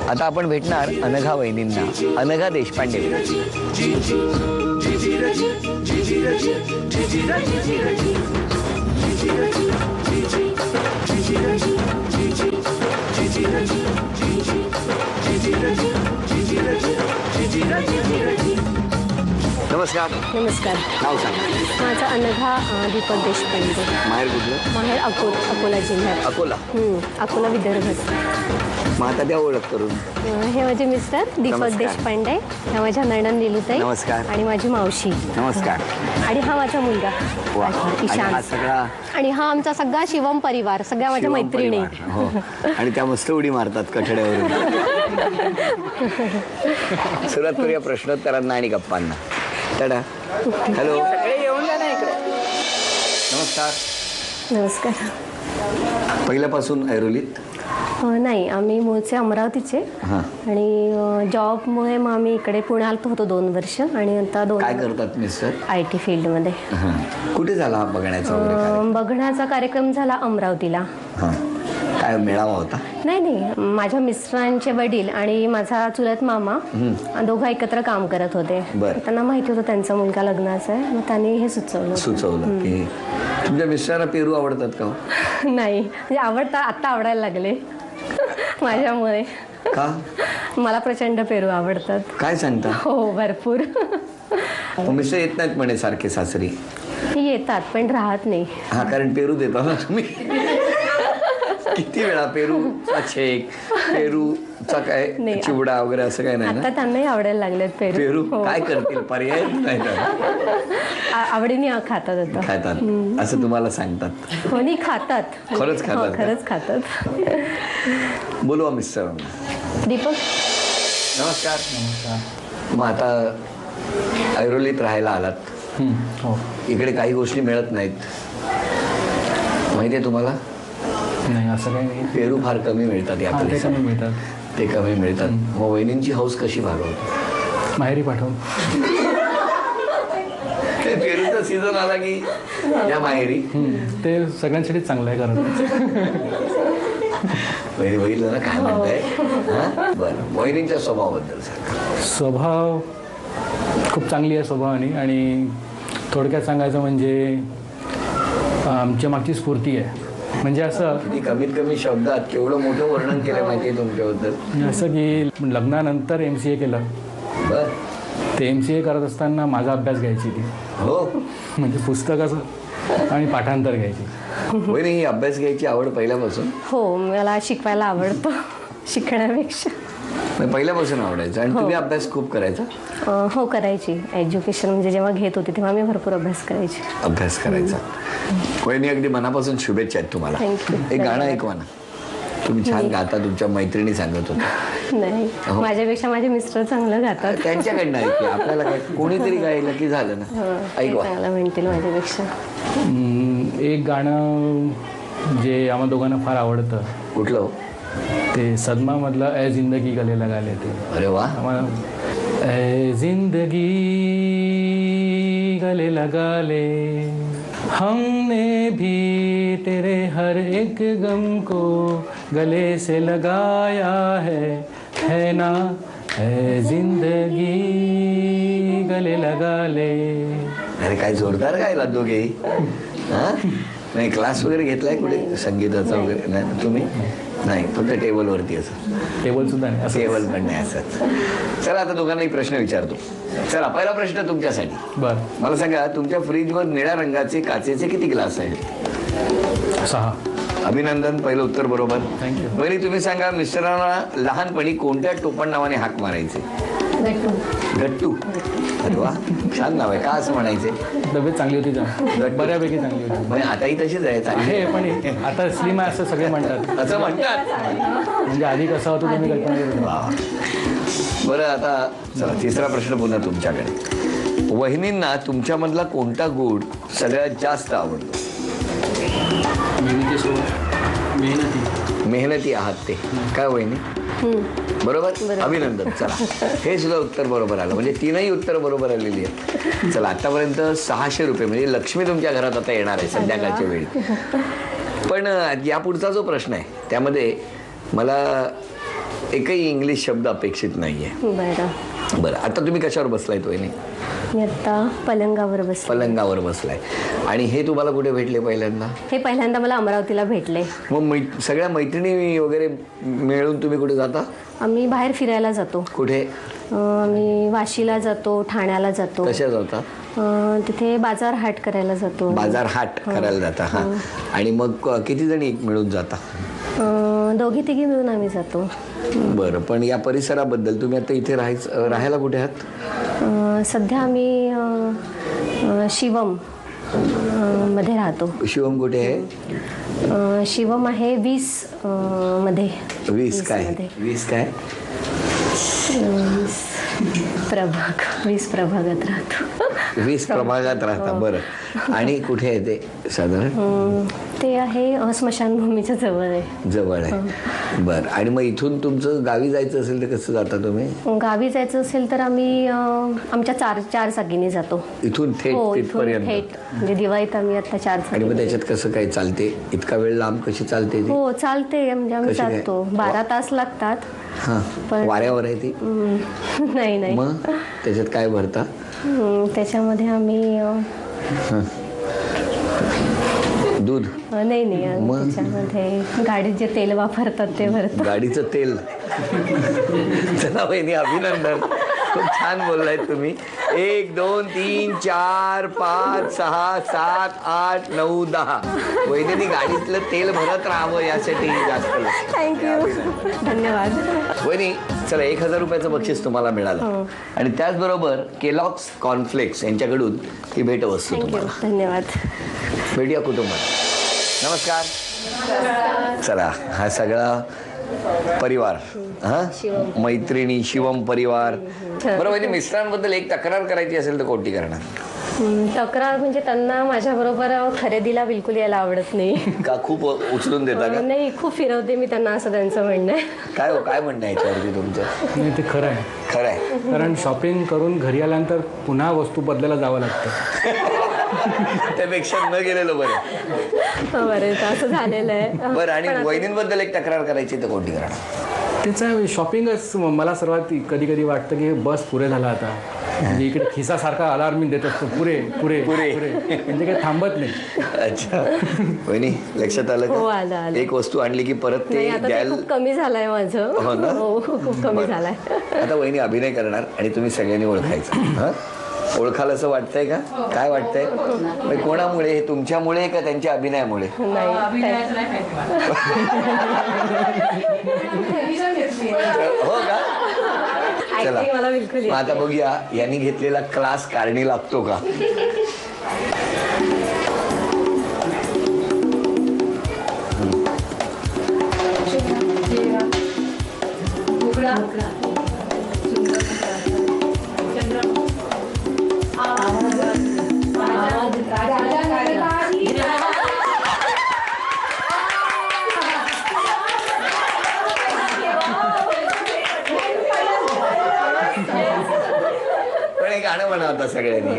आता आपण भेटणार अनघा वहिनींना, अनघा देशपांडे. नमस्कार. नमस्कार. नाव सांगा. माझं अनघा दीपक देशपांडे. माहेर कुठलं? माहेर अकोला जिल्ह्यात. अकोला. अकोला विदर्भ. मग आता द्या ओळख करून. हे माझे मिस्टर दीपक देशपांडे, ह्या माझ्या नणंद नीलूताई. नमस्कार. आणि माझी मावशी. नमस्कार. आणि हा माझा मुलगा ईशान. सगळा आणि हा आमचा सगळा शिवम परिवार, सगळ्या माझ्या मैत्रिणी. हो. आणि त्या मस्त उडी मारतात कठड्यावरून. सुरुवात करूया प्रश्नोत्तरांना आणि गप्पांना. टाटा. हॅलो. नमस्कार. नमस्कार. पहिल्यापासून ऐरोलीत? नाही, आम्ही मूळचे अमरावतीचे. आणि जॉबमुळे मग आम्ही इकडे पुण्यात होतो 2 वर्ष. आणि आता काय करतात मिस्टर? IT फील्डमध्ये. कुठे झाला बघण्याचा बघण्याचा कार्यक्रम झाला अमरावतीला. काय मेळावा होता? नाही, माझ्या मिस्टरांचे वडील आणि माझा चुलत मामा दोघं एकत्र काम करत होते. त्यांना माहिती होतं त्यांचा मुलगा लग्नाचा आहे, मग त्यांनी हे सुचवलं की तुमच्या मिस्टरांना पेरू आवडतात का? नाही, म्हणजे आवडतात, आता आवडायला लागले माझ्यामुळे. का? मला प्रचंड पेरू आवडतात. काय सांगता? हो, भरपूर. मिस्टर येत नाहीत म्हणे सारखे सासरी? येतात पण राहत नाही. कारण पेरू देता ना तुम्ही. किती वेळा पेरूचा शेक, पेरूचा काय चिवडा वगैरे असं काय नाही ना? आता त्यांनाही आवडायला लागलेत पेरू. काय करतील, पर्याय नाही. आवडीने खातात असं तुम्हाला सांगतात? हो, नाही, खातात. खरंच खातात. बोलवा मिस्टरांना. दीपक. नमस्कार. मग आता ऐरोलीत राहायला आलात. इकडे काही गोष्टी मिळत नाहीत, माहितीये तुम्हाला? नाही, असं काही नाही. पेरू फार कमी मिळतात या ते कमी मिळतात. मग वहिनींची हौस कशी भागवतो? माहेरी पाठवून. पेरूचा सीझन आला की या माहेरी. ते सगळ्यांसाठी चांगलं आहे. कारण बघितलं ना काय म्हणताय. बरं, वहिनींच्या स्वभावाबद्दल सांगा. स्वभाव खूप चांगली आहे स्वभावाने. आणि थोडक्यात सांगायचं म्हणजे आमच्या मागची स्फूर्ती आहे. म्हणजे असं कमीत कमी शब्दात केवढं मोठं वर्णन केलं माहिती आहे तुमच्याबद्दल. असं की लग्नानंतर MCA केलं. बर. ते MCA करत असताना माझा अभ्यास घ्यायची ती. हो, म्हणजे पुस्तकाचं आणि पाठांतर घ्यायची. वहिनी, ही अभ्यास घ्यायची आवड पहिल्यापासून? हो, मला शिकवायला आवडतं शिकण्यापेक्षा. पहिल्यापासून आवडायचं. आणि तुम्ही अभ्यास खूप करायचा? हो, करायची. एज्युकेशन म्हणजे जेव्हा घेत होती तेव्हा मी भरपूर अभ्यास करायचा. वहिनी, अगदी मनापासून शुभेच्छा आहेत तुम्हाला. एक गाणं ऐकवा ना. तुम्ही छान गाता, तुमच्या मैत्रिणी सांगत होत्या. नाही, माझ्यापेक्षा माझे मिस्टर चांगलं गातात. त्यांच्याकडनं ऐकू, आपल्याला काय कोणीतरी गायलं की झालं ना. ऐकवा. चांगलं म्हणतील माझ्यापेक्षा. एक गाणं जे आम्हा दोघांना फार आवडतं. कुठलं? ते सदमा मधलं ए जिंदगी गले लगा ले. ते अरे वा. ए जिंदगी गले लगा ले, हमने भी तेरे हर एक गम को गले से लगाया है ना. ए जिंदगी गले लगा ले. अरे काय जोरदार गायला दोघेही. नाही, क्लास वगैरे घेतलाय कुठे संगीताचा वगैरे? नाही तुम्ही? नाही, फक्त टेबलवरती. असं टेबल सुद्धा नाही. टेबल पण नाही असंच. चला, आता दोघांना एक प्रश्न विचारतो. चला, पहिला प्रश्न तुमच्यासाठी. बरं, मला सांगा, तुमच्या फ्रीजवर निळ्या रंगाचे काचेचे किती ग्लास आहेत? 6. अभिनंदन, पहिलं उत्तर बरोबर. थँक्यू. बरी, तुम्ही सांगा, मिस्टरांना लहानपणी कोणत्या टोपण नावाने हाक मारायचे? गट्टू. अरे वा, छान नाव आहे. का असं म्हणायचे? तब्येत चांगली होती, बऱ्यापैकी चांगली होती. म्हणजे आताही तशीच आहे? पण आता स्लिम आहे असं सगळे म्हणतात. असं म्हणतात. म्हणजे आधी कसं होतं तुम्ही कल्पना करू. बरं, आता चला, तिसरा प्रश्न पुन्हा तुमच्याकडे. वहिनींना तुमच्यामधला कोणता गुण सगळ्यात जास्त आवडतो? मेहनती आहात ते. काय वहिनी? बरोबर. अभिनंदन. चला, हे सुद्धा उत्तर बरोबर आलं. म्हणजे 3ही उत्तर बरोबर आलेली आहेत. चला, आतापर्यंत 600 रुपये, म्हणजे लक्ष्मी तुमच्या घरात आता येणार आहे संध्याकाळच्या वेळी. पण यापुढचा जो प्रश्न आहे त्यामध्ये मला एकही इंग्लिश शब्द अपेक्षित नाहीये. बरं, आता तुम्ही कशावर बसलाय वहिनी? मी आता पलंगावर बसले. पलंगावर बसलाय. आणि हे तुम्हाला कुठे भेटले पहिल्यांदा? हे पहिल्यांदा मला अमरावतीला भेटले. मग सगळ्या मैत्रिणी वगैरे मिळून तुम्ही कुठे जाता? आम्ही बाहेर फिरायला जातो. कुठे? आम्ही वाशीला जातो, ठाण्याला जातो. कशा जाता? तिथे बाजार हाट करायला जातो. बाजार हाट करायला जाता. हा. आणि मग किती जणी मिळून जाता? दोघी तिघी मिळून आम्ही जातो. बरं, पण या परिसराबद्दल तुम्ही आता इथे राहायला कुठे आहात? सध्या आम्ही शिवम मध्ये राहतो. शिवम कुठे आहे? शिवम आहे 20 मध्ये. 20 काय? 20 काय? 20 प्रभागात राहतो. 20 प्रभागात राहता. बरं, आणि कुठे आहे ते साधारण? ते आहे स्मशानभूमीच्या जवळ आहे. जवळ आहे. बरं, आणि मग इथून तुमचं गावी जायचं असेल तर कसं जाता तुम्ही? गावी जायचं असेल तर आम्ही आमच्या चार चाकीने जातो. इथून थेट तिथपर्यंत? म्हणजे दिवाळीत आम्ही आता 4 चाकी. आणि मग त्याच्यात कसं काय चालते? इतका वेळ लांब कशी चालते? हो चालते, म्हणजे आम्ही जातो. 12 तास लागतात. पण वाऱ्यावर आहे ती? नाही. मग त्याच्यात काय भरता? त्याच्यामध्ये आम्ही दूध? नाही, त्याच्यामध्ये गाडीत जे तेल वापरतात ते भरतात. गाडीचं तेल? चला वहिनी, अभिनंदन, खूप छान बोललाय तुम्ही. 1 2 3 4 5 6 7 8 9 10. वहिनी गाडीतलं तेल भरत राहावं यासाठी जास्त. थँक्यू, धन्यवाद. वहिनी, चला 1000 रुपयाचं बक्षीस तुम्हाला मिळालं. आणि त्याचबरोबर केलॉग्स कॉर्नफ्लेक्स यांच्याकडून ही भेटवस्तू तुम्हाला. धन्यवाद. भेटूया कुटुंबात. नमस्कार. चला, हा सगळा परिवार, हा मैत्रिणी, शिवम परिवार. बरोबर आहे. मिस्टरांबद्दल एक तक्रार करायची असेल तर कोणती करणार? तक्रार म्हणजे त्यांना माझ्याबरोबर खरेदीला बिलकुल यायला आवडत नाही. का खूप उचलून देता का? नाही, खूप फिरवते मी त्यांना, असं त्यांचं म्हणणं आहे. काय म्हणणं आहे याच्यावरती तुमचं? नाही, ते खरं आहे. खरं आहे. कारण शॉपिंग करून घरी आल्यानंतर पुन्हा वस्तू बदलायला जावं लागतं. त्यापेक्षा न गेलेलं बरं. बरं, असं झालेलं आहे. बरं, आणि वहिनींबद्दल एक तक्रार करायची तर कोणती करणार? त्याचं शॉपिंगच मला सर्वात कधी वाटतं की बस पुरे झाला आता. म्हणजे इकडे खिसासारखा अलार्मिंग देत असतो, पुरे पुरे पुरे, म्हणजे काही थांबत नाही. अच्छा वहिनी, लक्षात आलं हो, का? आलं. एक वस्तू आणली की परत ते द्यायला खूप कमी झालंय माझं. हो ना? हो, खूप कमी झालाय. आता वहिनी अभिनय करणार आणि तुम्ही सगळ्यांनी ओळखायचं. हा, ओळखाल असं वाटतंय का? काय वाटतंय? कोणामुळे? हे तुमच्यामुळे का त्यांच्या अभिनयामुळे? हो का? चला, आता बघूया यांनी घेतलेला क्लास कारणी लागतो का. पण एक गाणं म्हणा आता सगळ्यांनी.